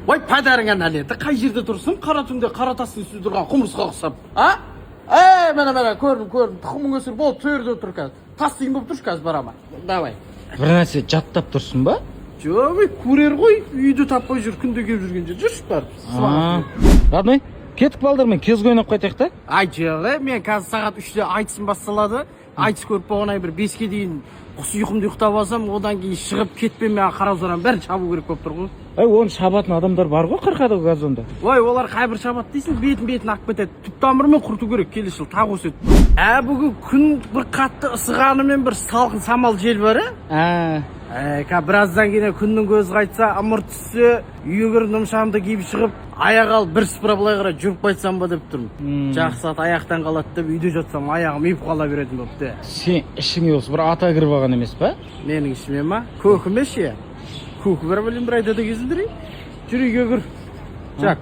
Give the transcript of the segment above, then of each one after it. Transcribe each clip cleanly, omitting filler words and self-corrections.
Ой, падарыңа нәлеті, қай жерде тұрсың? Қара түнде қара тастың үстінде тұрған құмырсқа ұқсап. А? Міне, көрдім. Тұқымың өсір болды, төрде отыр қазір. Тастың болып тұршы қазір барама. Давай. Бір нәрсе жаттап тұрсың ба? Жоқ, көрер ғой, үйді таппай жүр, күнде келіп жүрген жер. Жүрші барып. Родной, кетіп балдармен кез ойнап қайтайық та? Ай, жоқ, мен қазір сағат 3-те айтысын басталады. Айтыс көріп болғанай бір 5-ке дейін құс ұйқымды ұйықтап алсам, одан кейін шығып кетпен мен қара зоран бәрін шабу керек болып тұр ғой. Оны шабатын адамдар бар ғой қырқады газонда. Ой, олар қайбір шабат дейсің, бетін ақ кетеді. Түп тамырымен құрту керек, келесі жыл тағы өседі. Бүгін күн бір қатты ысығанымен бір салқын самал жел бар, біраздан кейін күннің көзі қайтса, ымырт түссе, үйге кіріп нымшамды киіп шығып, аяқ алып бір сыпыра былай қарай жүріп қайтсам ба деп тұрмын. Жақсы ат аяқтан қалады деп үйде жатсам аяғым үйіп қала беретін болыпты. Сен ішіңе осы бір ата кіріп алған емес па? Менің ішіме ма? Көкіме ше. Көкі бір білем бір айтады кезілдірей. Жүр үйге кір.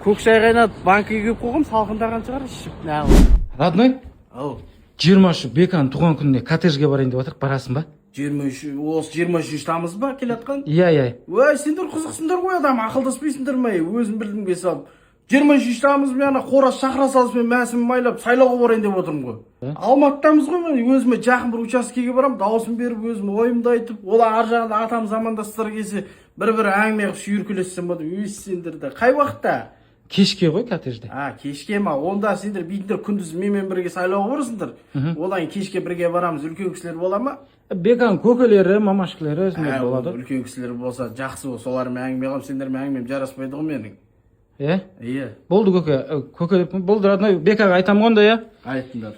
Көк шай қайнат, банкіге кеп қоғым, салқындаған шығар ішіп. Родной, 23 Беканың туған күніне коттеджге барайын деп отырық, барасың ба? 23 тамыз ба келатқан? Иә. Ой, сендер қызықсыңдар ғой адам, ақылдаспайсыңдар ма? Өзім білдім бе салып. 23 тамыз мен қорас шақыра салысымен мәсімі майлап сайлауға барайын деп отырмын ғой. Алматыдамыз ғой, мен өзіме жақын бір учаскеге барам, дауысын беріп, өзім ойымды айтып, олар ар жағында атам замандастар келсе, бір әңгіме қылып шүйіркелессем ба деп, сендерді қай уақытта? Кешке ғой коттеджде. Кешке ма? Онда сендер бүйтіндер күндіз менімен бірге сайлауға барасыңдар. Одан кешке бірге барамыз, үлкен кісілер бола ма? Беканың көкелері, мамашкілері өзінде болады. Үлкен кісілер болса жақсы бол, солармен әңгіме қылып, сендермен әңгімем жараспайды ғой менің. Болды көке, болды Родной, Бекаға айтамын ғой онда, Айттыңдар.